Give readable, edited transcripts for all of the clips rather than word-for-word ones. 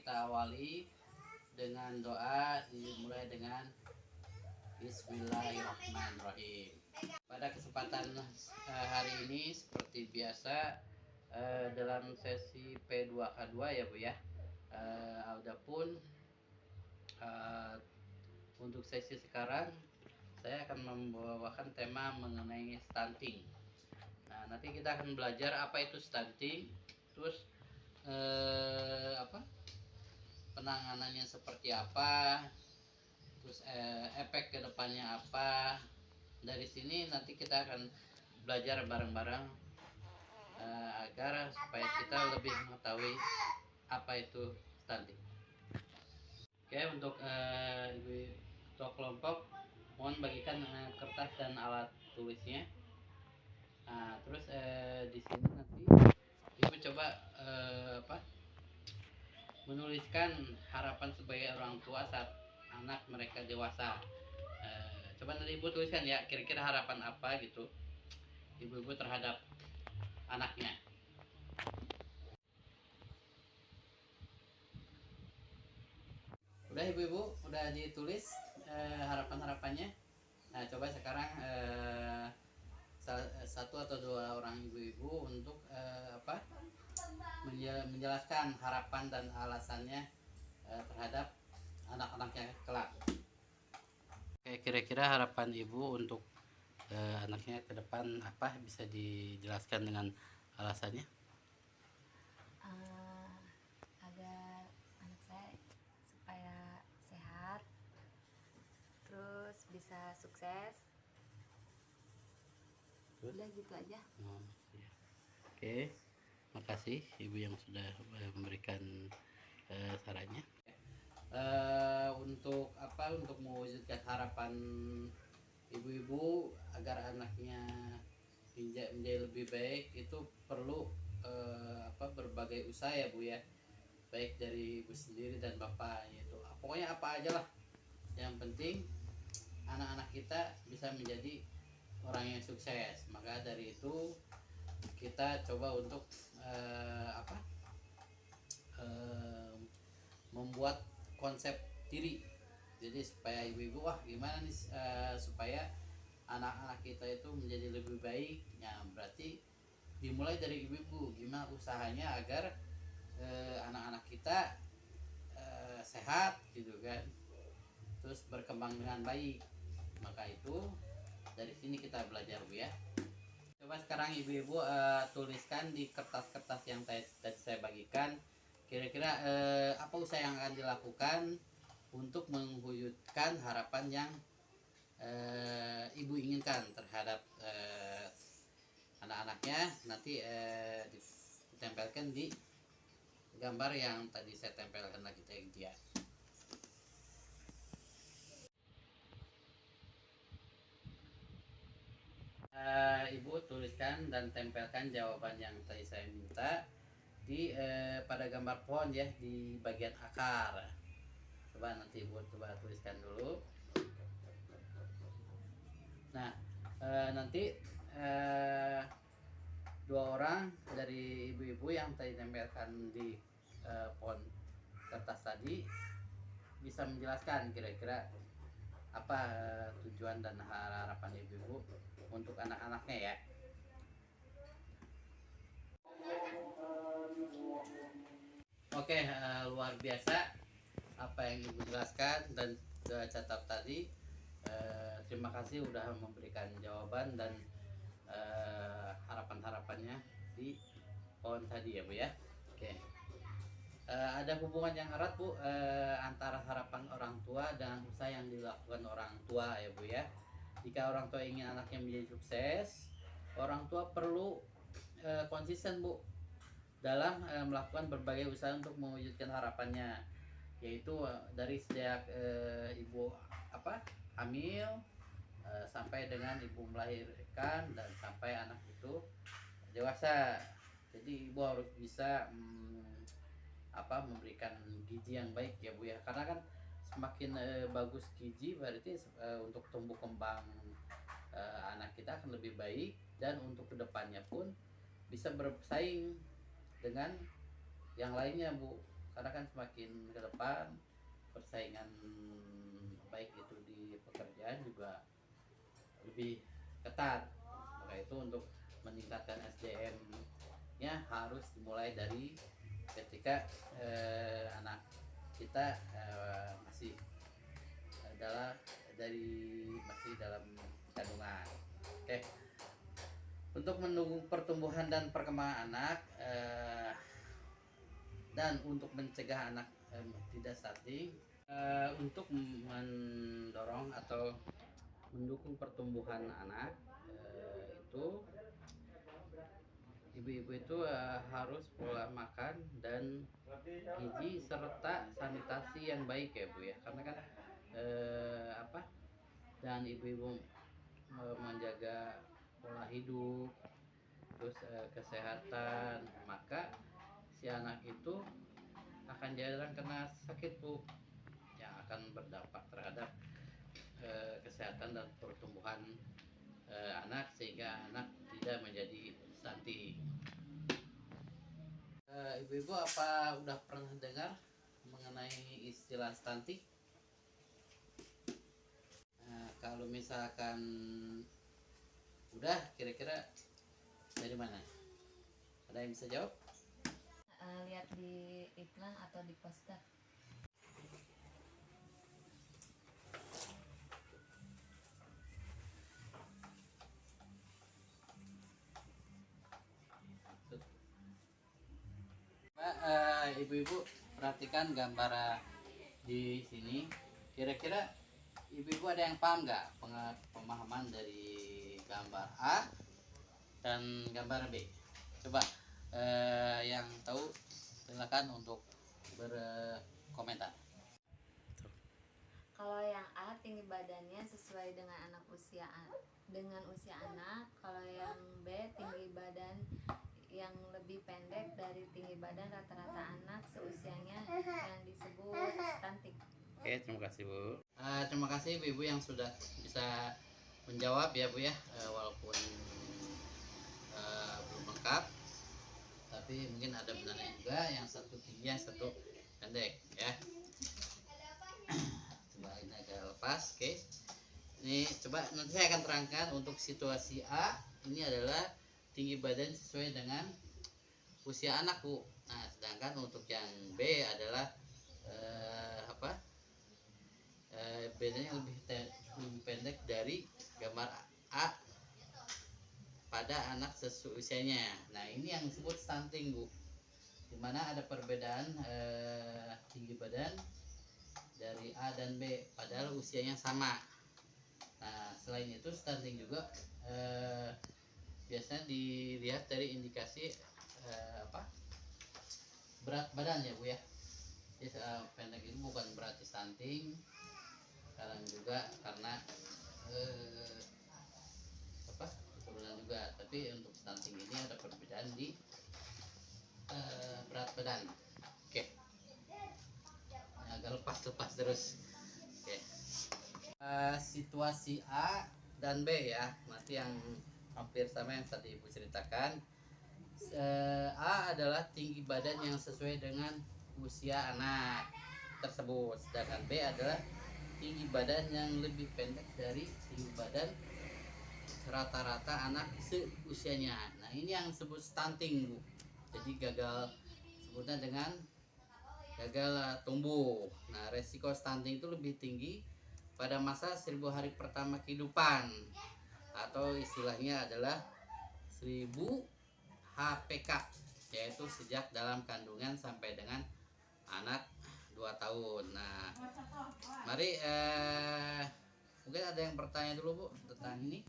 kita awali dengan doa, dimulai dengan Bismillahirrahmanirrahim. Pada kesempatan hari ini seperti biasa dalam sesi P2K2 ya Bu ya. Adapun untuk sesi sekarang saya akan membawakan tema mengenai stunting. Nah, nanti kita akan belajar apa itu stunting, terus penanganannya seperti apa, terus efek kedepannya apa. Dari sini nanti kita akan belajar bareng-bareng agar supaya kita lebih mengetahui apa itu stunting. Oke, untuk ibu ketua kelompok mohon bagikan kertas dan alat tulisnya. Nah, terus di sini nanti ibu coba menuliskan harapan sebagai orang tua saat anak mereka dewasa. Coba nanti ibu tuliskan ya, kira-kira harapan apa gitu ibu-ibu terhadap anaknya. Udah ibu-ibu, udah ditulis harapan-harapannya. Nah, coba sekarang satu atau dua orang ibu-ibu untuk menjelaskan harapan dan alasannya terhadap anak-anaknya kelak. Oke, kira-kira harapan ibu untuk anaknya ke depan apa, bisa dijelaskan dengan alasannya? Agar anak saya supaya sehat, terus bisa sukses. Udah gitu aja. Ya. Oke, makasih ibu yang sudah memberikan sarannya. Untuk mewujudkan harapan ibu-ibu agar anaknya menjadi lebih baik, itu perlu berbagai usaha ya Bu ya, baik dari ibu sendiri dan bapak, yaitu pokoknya apa aja lah, yang penting anak-anak kita bisa menjadi orang yang sukses. Maka dari itu kita coba untuk membuat konsep diri. Jadi supaya ibu-ibu, wah gimana nih supaya anak-anak kita itu menjadi lebih baik. Ya berarti dimulai dari ibu-ibu, gimana usahanya agar anak-anak kita sehat gitu kan, terus berkembang dengan baik. Maka itu dari sini kita belajar Bu ya. Coba sekarang ibu-ibu tuliskan di kertas-kertas yang tadi saya bagikan, kira-kira apa usaha yang akan dilakukan untuk mewujudkan harapan yang ibu inginkan terhadap anak-anaknya. Nanti ditempelkan di gambar yang tadi saya tempelkan lagi dia. Ibu tuliskan dan tempelkan jawaban yang tadi saya minta di pada gambar pohon ya, di bagian akar. Coba nanti ibu coba tuliskan dulu. Nah, nanti dua orang dari ibu-ibu yang tadi tempelkan di pohon kertas tadi bisa menjelaskan kira-kira apa tujuan dan harapan ibu-ibu untuk anak-anaknya ya. Oke, luar biasa apa yang ibu jelaskan dan catat tadi. Terima kasih sudah memberikan jawaban dan harapan-harapannya di pohon tadi ya Bu ya. Oke. Ada hubungan yang erat Bu antara harapan orang tua dan usaha yang dilakukan orang tua ya Bu ya. Jika orang tua ingin anaknya menjadi sukses, orang tua perlu konsisten Bu dalam melakukan berbagai usaha untuk mewujudkan harapannya, yaitu dari sejak ibu hamil sampai dengan ibu melahirkan dan sampai anak itu dewasa. Jadi ibu harus bisa memberikan gizi yang baik ya Bu ya, karena kan semakin bagus gizi berarti untuk tumbuh kembang anak kita akan lebih baik, dan untuk kedepannya pun bisa bersaing dengan yang lainnya Bu. karena kan semakin ke depan persaingan baik itu di pekerjaan juga lebih ketat. Maka itu untuk meningkatkan SDM nya harus dimulai dari ketika anak kita masih adalah masih dalam kandungan. Oke. Untuk mendukung pertumbuhan dan perkembangan anak dan untuk mencegah anak tidak stunting, untuk mendorong atau mendukung pertumbuhan anak, itu ibu-ibu itu harus pola makan dan gizi serta sanitasi yang baik ya Bu ya, karena kan dan ibu-ibu menjaga pola hidup, terus kesehatan, maka si anak itu akan jarang kena sakit Bu, yang akan berdampak terhadap kesehatan dan pertumbuhan anak, sehingga anak tidak menjadi stunting. Ibu-ibu apa udah pernah dengar mengenai istilah stunting? Kalau misalkan udah, kira-kira dari mana? Ada yang bisa jawab? Lihat di iklan atau di poster. Ibu-ibu perhatikan gambar di sini. Kira-kira ibu-ibu ada yang paham nggak pemahaman dari gambar A dan gambar B? Coba yang tahu silakan untuk berkomentar. Kalau yang A, tinggi badannya sesuai dengan usia anak. Kalau yang B, tinggi badan yang lebih pendek dari tinggi badan rata-rata anak seusianya, yang disebut stunting. Oke, terima kasih Bu. Terima kasih ibu-ibu yang sudah bisa menjawab ya Bu ya, walaupun belum lengkap, tapi mungkin ada benarnya juga, yang satu tinggi yang satu pendek ya. Coba ini agak lepas. Oke, ini coba nanti saya akan terangkan. Untuk situasi A ini adalah tinggi badan sesuai dengan usia anak Bu. Nah, sedangkan untuk yang B adalah bedanya lebih pendek dari gambar A pada anak seusianya. Nah, ini yang disebut stunting Bu, dimana ada perbedaan tinggi badan dari A dan B padahal usianya sama. Nah, selain itu stunting juga biasanya dilihat dari indikasi berat badan ya Bu ya. Jadi pendek itu bukan berarti stunting, kadang juga karena keturunan juga, tapi untuk stunting ini ada perbedaan di berat badan. Oke, agak lepas terus. Oke, situasi A dan B ya, nanti yang hampir sama yang tadi Ibu ceritakan. A adalah tinggi badan yang sesuai dengan usia anak tersebut, sedangkan B adalah tinggi badan yang lebih pendek dari tinggi badan rata-rata anak seusianya. Nah, ini yang disebut stunting Bu. Jadi sebutnya dengan gagal tumbuh. Nah, resiko stunting itu lebih tinggi pada masa 1000 hari pertama kehidupan, atau istilahnya adalah 1000 HPK, yaitu sejak dalam kandungan sampai dengan anak 2 tahun. Nah, mari mungkin ada yang bertanya dulu Bu tentang ini.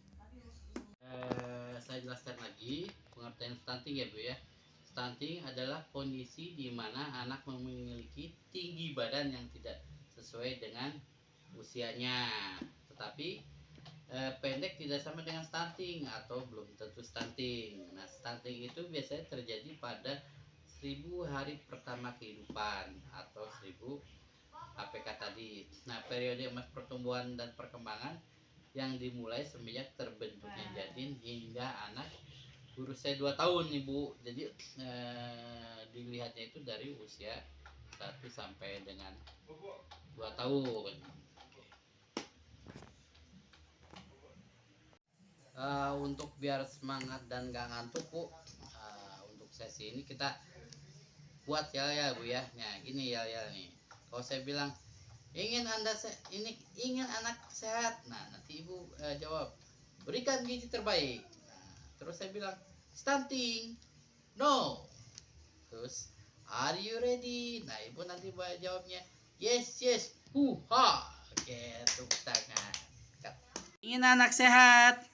Saya jelaskan lagi pengertian stunting ya Bu ya. Stunting adalah kondisi di mana anak memiliki tinggi badan yang tidak sesuai dengan usianya, tetapi pendek tidak sama dengan stunting atau belum tentu stunting. Nah, stunting itu biasanya terjadi pada 1000 hari pertama kehidupan atau 1000 HPK tadi. Nah, periode emas pertumbuhan dan perkembangan yang dimulai semenjak terbentuknya janin hingga anak berusia 2 tahun Ibu. Jadi dilihatnya itu dari usia 1 sampai dengan 2 tahun. Untuk biar semangat dan gak ngantuk Bu, untuk sesi ini kita buat ya Bu ya. Nah gini ya nih, kalau saya bilang ingin ingin anak sehat, nah nanti Ibu jawab berikan gizi terbaik. Nah, terus saya bilang stunting, no. Terus are you ready? Nah Ibu nanti jawabnya yes yes, ha. Oke, tepuk tangan. Ingin anak sehat,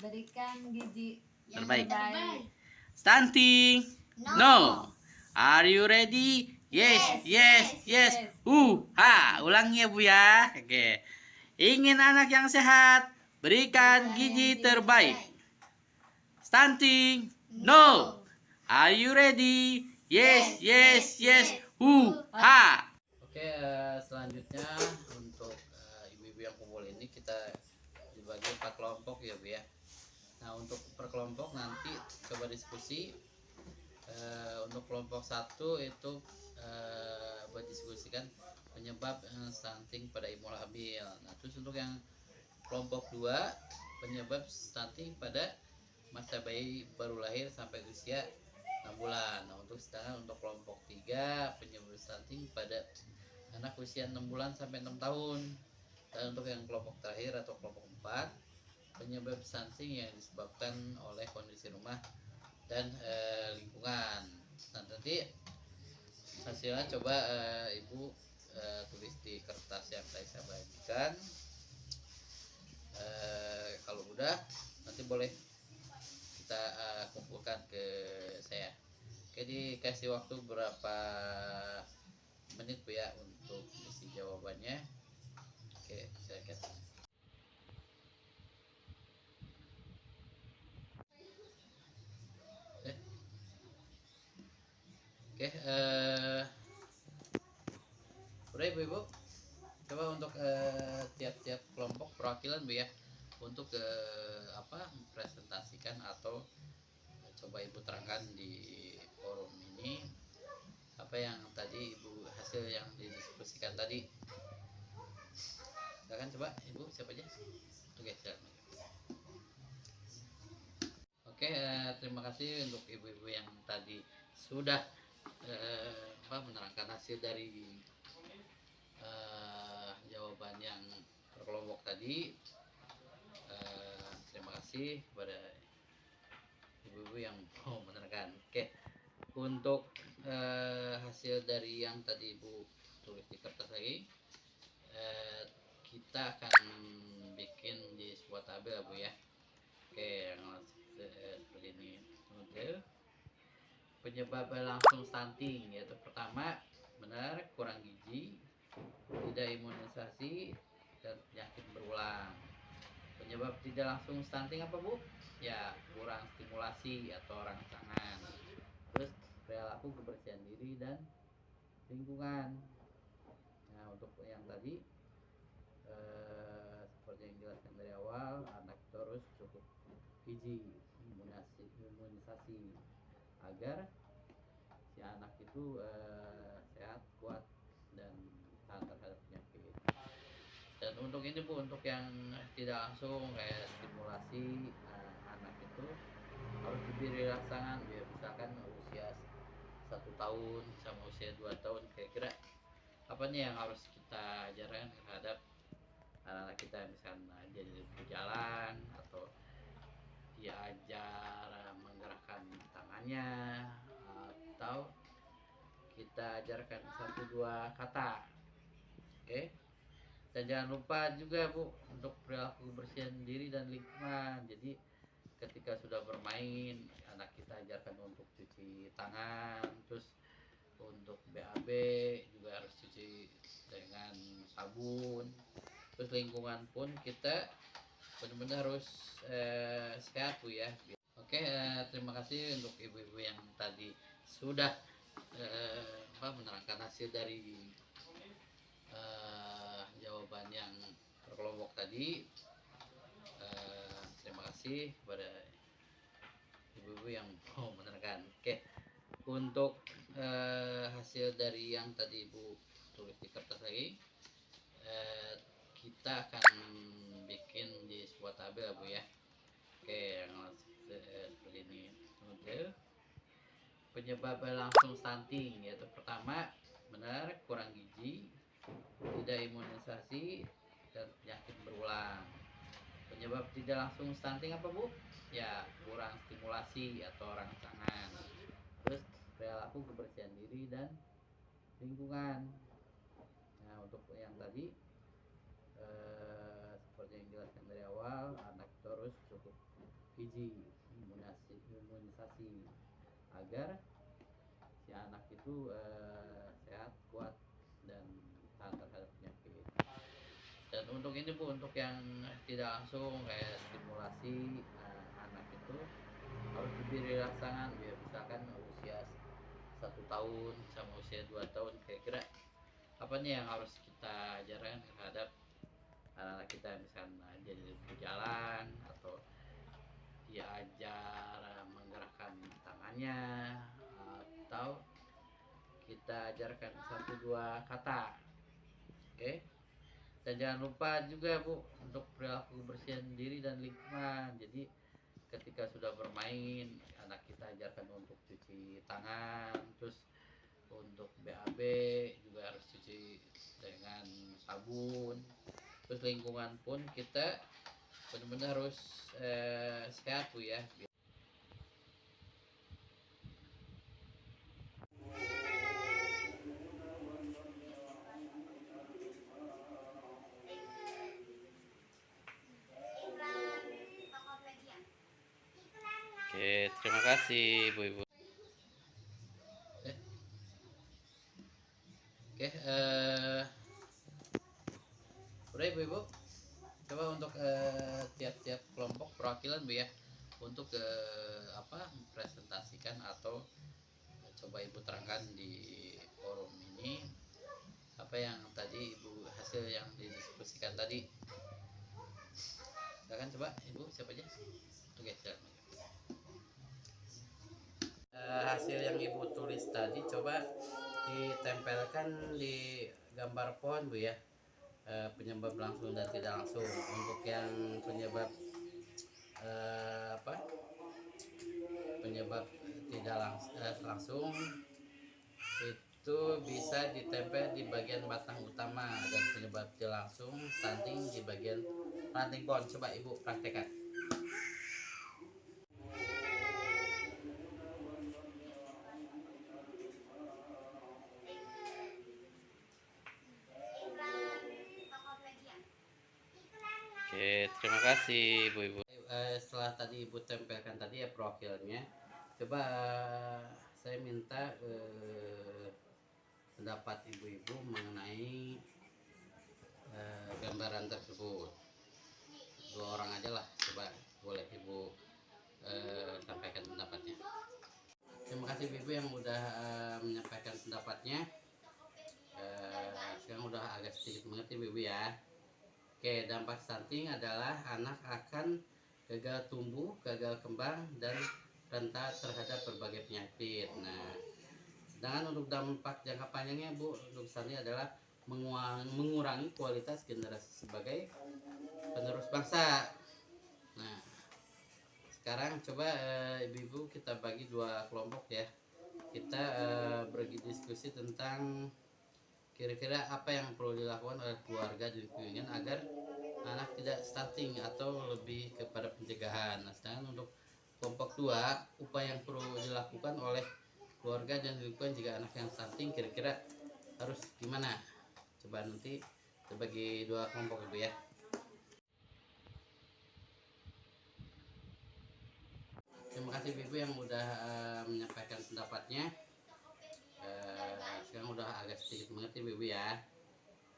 Berikan gizi terbaik. terbaik. Stunting, no. Are you ready? Yes yes yes, ha. Ulangi ya Bu ya. Oke. Ingin anak yang sehat, berikan gizi terbaik. Stunting, no. Are you ready? Yes yes yes, ha. Oke, selanjutnya untuk ibu-ibu yang kumpul ini kita dibagi 4 kelompok ya Bu ya. Nah untuk per kelompok nanti coba diskusi. Untuk kelompok 1 itu buat diskusikan penyebab stunting pada ibu hamil. Nah terus untuk yang kelompok 2 penyebab stunting pada masa bayi baru lahir sampai usia 6 bulan. Nah sedangkan untuk kelompok 3 penyebab stunting pada anak usia 6 bulan sampai 6 tahun. Dan untuk yang kelompok terakhir atau kelompok 4 penyebab stunting yang disebabkan oleh kondisi rumah dan lingkungan. Nah nanti hasilnya coba Ibu tulis di kertas yang saya bagikan. Kalau udah nanti boleh kita kumpulkan ke saya. Oke, dikasih waktu berapa menit Bu ya untuk isi jawabannya. Oke, saya kasih. Oke, udah Ibu. Coba untuk tiap-tiap kelompok perwakilan Bu ya untuk presentasikan atau coba Ibu terangkan di forum ini apa yang tadi Ibu hasil yang didiskusikan tadi. Silakan coba Ibu siapa aja? Oke, silakan. Oke, terima kasih untuk ibu-ibu yang tadi sudah menerangkan hasil dari jawaban yang berkelompok tadi. Terima kasih kepada ibu-ibu yang mau menerangkan. Oke, untuk hasil dari yang tadi Ibu tulis di kertas lagi, kita akan bikin di sebuah tabel Bu ya. Oke, seperti ini model penyebab langsung stunting, yaitu pertama benar kurang gizi, tidak imunisasi, dan penyakit berulang. Penyebab tidak langsung stunting apa Bu? Ya kurang stimulasi atau rangsangan. Terus perilaku kebersihan diri dan lingkungan. Nah untuk yang tadi seperti yang dijelaskan dari awal, anak terus cukup gizi, imunisasi agar si anak itu sehat, kuat, dan tahan terhadap penyakit. Dan untuk ini Bu, untuk yang tidak langsung kayak stimulasi, anak itu harus diberi rangsangan ya, misalkan usia 1 tahun sama usia 2 tahun, kira-kira apa nih yang harus kita ajarkan terhadap anak-anak kita, misalnya jadi berjalan atau diajar menggerakkan tangannya, atau kita ajarkan 1-2 kata. Oke. Dan jangan lupa juga Bu untuk perilaku kebersihan diri dan lingkungan. Jadi ketika sudah bermain, anak kita ajarkan untuk cuci tangan, terus untuk BAB juga harus cuci dengan sabun. Terus lingkungan pun kita benar-benar harus sehat Bu ya. Oke, terima kasih untuk ibu-ibu yang tadi sudah menerangkan hasil dari jawaban yang berkelompok tadi. Terima kasih kepada ibu-ibu yang mau menerangkan. Oke, untuk hasil hasil dari yang tadi Ibu tulis di kertas lagi, kita akan bikin di sebuah tabel Bu ya. Oke, yang seperti ini. Model penyebab langsung stunting, yaitu pertama benar kurang gizi, tidak imunisasi, dan penyakit berulang. Penyebab tidak langsung stunting apa Bu? Ya kurang stimulasi atau rangsangan. Terus perilaku kebersihan diri dan lingkungan. Nah untuk yang tadi seperti yang dijelaskan dari awal, anak itu harus cukup gizi, imunisasi agar si anak itu sehat, kuat, dan tahan terhadap penyakit. Dan untuk ini Bu, untuk yang tidak langsung kayak stimulasi, anak itu harus diberi rangsangan, ya misalkan usia 1 tahun sama usia 2 tahun, kira-kira apa nih yang harus kita ajarkan terhadap anak-anak kita, misalnya jadi berjalan atau diajar menggerakkan tangannya, atau kita ajarkan 1-2 kata. Oke. Dan jangan lupa juga Bu untuk perilaku kebersihan diri dan lingkungan. Jadi ketika sudah bermain, anak kita ajarkan untuk cuci tangan, terus untuk BAB juga harus cuci dengan sabun. Terus lingkungan pun kita benar-benar harus sehat Bu ya. Oke, terima kasih Bu Ibu. Oke, udah Bu Ibu. Coba untuk tiap-tiap kelompok perwakilan Bu ya, untuk presentasikan atau coba Ibu terangkan di forum ini apa yang tadi Ibu, hasil yang didiskusikan tadi. Silakan coba Ibu, siapa aja? Oke, silakan. Hasil yang Ibu tulis tadi coba ditempelkan di gambar pohon Bu ya. Penyebab langsung dan tidak langsung. Untuk yang penyebab penyebab tidak langsung itu bisa ditempel di bagian batang utama, dan penyebab tidak langsung stunting di bagian ranting pohon. Coba Ibu praktekkan. Oke, terima kasih Bu Ibu. Setelah tadi Ibu tempelkan tadi ya profilnya, coba saya minta pendapat Ibu-Ibu mengenai gambaran tersebut. 2 orang aja lah, coba boleh Ibu sampaikan pendapatnya. Terima kasih Ibu yang udah menyampaikan pendapatnya. Sekarang udah agak sedikit mengerti Ibu ya. Oke, dampak stunting adalah anak akan gagal tumbuh, gagal kembang, dan rentan terhadap berbagai penyakit. Nah, sedangkan untuk dampak jangka panjangnya Bu, untuk stunting adalah mengurangi kualitas generasi sebagai penerus bangsa. Nah, sekarang coba ibu-ibu kita bagi 2 kelompok ya. Kita berdiskusi tentang kira-kira apa yang perlu dilakukan oleh keluarga dan lingkungan agar anak tidak stunting atau lebih kepada pencegahan. Nah, sedangkan untuk kelompok 2, upaya yang perlu dilakukan oleh keluarga dan lingkungan jika anak yang stunting kira-kira harus gimana? Coba nanti kita bagi 2 kelompok Ibu ya. Terima kasih Ibu yang udah menyampaikan pendapatnya. Sekarang udah agak sedikit mengerti Ibu ya.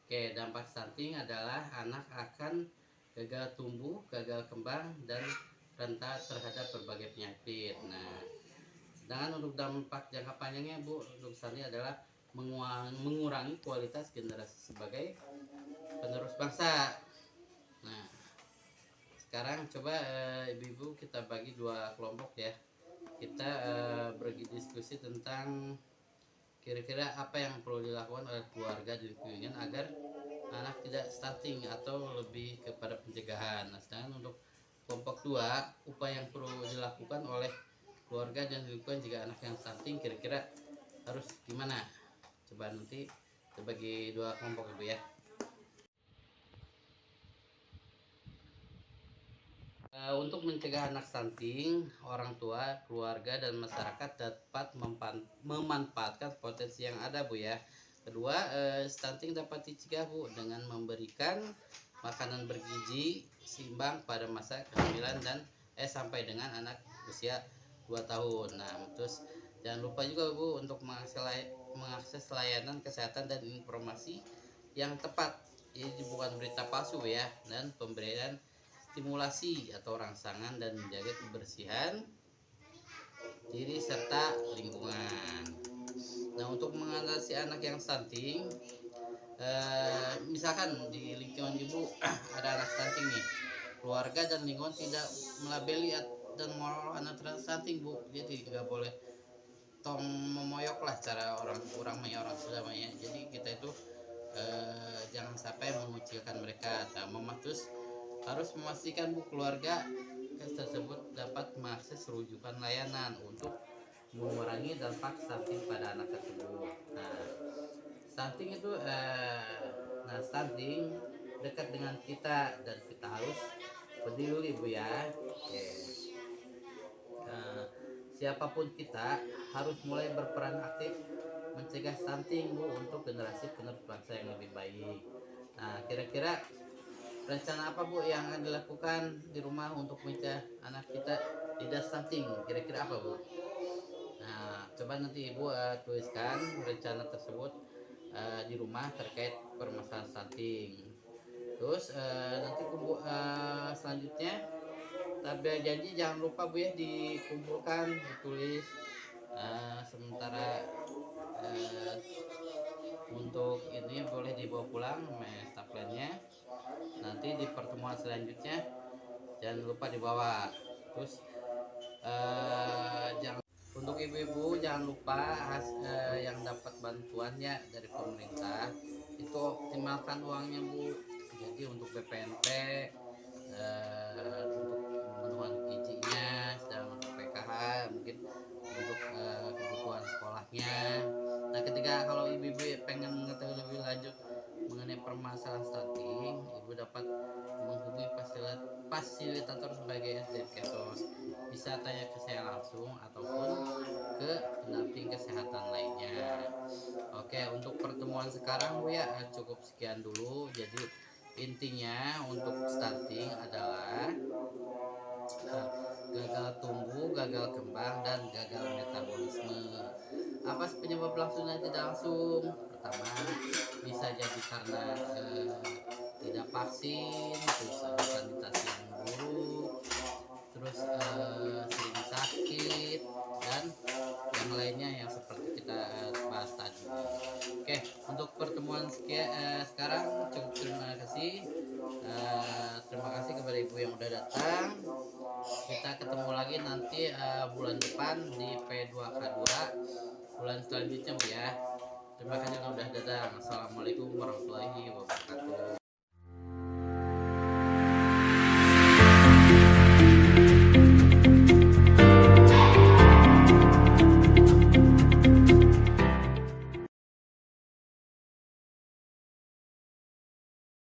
Oke, dampak stunting adalah anak akan gagal tumbuh, gagal kembang, dan rentan terhadap berbagai penyakit. Nah, sedangkan untuk dampak jangka panjangnya Bu, untuk stunting adalah mengurangi kualitas generasi sebagai penerus bangsa. Nah, sekarang coba ibu-ibu kita bagi 2 kelompok ya. Kita berdiskusi tentang kira-kira apa yang perlu dilakukan oleh keluarga dan lingkungan agar anak tidak stunting atau lebih kepada pencegahan. Nah, sedangkan untuk kelompok 2, upaya yang perlu dilakukan oleh keluarga dan lingkungan jika anak yang stunting kira-kira harus gimana? Coba nanti terbagi 2 kelompok Ibu ya. Untuk mencegah anak stunting, orang tua, keluarga, dan masyarakat dapat memanfaatkan potensi yang ada Bu ya. Kedua, stunting dapat dicegah Bu dengan memberikan makanan bergizi seimbang pada masa kehamilan dan sampai dengan anak usia 2 tahun. Nah, terus jangan lupa juga Bu untuk mengakses layanan kesehatan dan informasi yang tepat. Ini bukan berita palsu ya, dan pemberian stimulasi atau rangsangan dan menjaga kebersihan diri serta lingkungan. Nah, untuk mengatasi anak yang stunting, misalkan di lingkungan Ibu ada anak stunting nih, keluarga dan lingkungan tidak melabeli dan mengolah anak stunting Bu, jadi nggak boleh tong memoyok lah cara orang sudah ya. Jadi kita itu jangan sampai mengucilkan mereka. Nah, terus harus memastikan Bu keluarga tersebut dapat mengakses rujukan layanan untuk mengurangi dampak stunting pada anak tersebut. Nah, stunting itu stunting dekat dengan kita dan kita harus peduli Bu ya. Oke. Siapapun kita harus mulai berperan aktif mencegah stunting Bu untuk generasi penerus bangsa yang lebih baik. Nah, kira-kira rencana apa Bu yang akan dilakukan di rumah untuk mencegah anak kita tidak stunting? Kira-kira apa Bu? Nah, coba nanti Ibu tuliskan rencana tersebut di rumah terkait permasalahan stunting. Terus nanti selanjutnya tabel janji jangan lupa Bu ya dikumpulkan, ditulis. Sementara untuk ini boleh dibawa pulang tabelnya. Nanti di pertemuan selanjutnya jangan lupa dibawa. Terus jangan untuk ibu-ibu jangan lupa yang dapat bantuannya dari pemerintah itu optimalkan uangnya Bu. Jadi untuk BPNT untuk pemenuhan gizinya, sedang untuk PKH mungkin untuk kebutuhan sekolahnya. Nah, ketika kalau ibu-ibu pengen mengetahui lebih lanjut mengenai permasalahan stunting, ibu dapat menghubungi fasilitator sebagai SDM Kesos. Bisa tanya ke saya langsung ataupun ke pendamping kesehatan lainnya. Oke, untuk pertemuan sekarang Bu ya cukup sekian dulu. Jadi intinya untuk stunting adalah gagal tumbuh, gagal kembang, dan gagal metabolisme. Apa penyebab langsung dan tidak langsung? Pertama, bisa jadi karena tidak vaksin, terus sanitasi yang buruk, terus sering sakit, dan yang lainnya yang seperti kita bahas tadi. Oke, untuk pertemuan sekarang cukup. Terima kasih kepada ibu yang udah datang. Kita ketemu lagi nanti bulan depan di P2K2 bulan selanjutnya Bu ya. Terima kasih sudah datang. Assalamualaikum warahmatullahi wabarakatuh.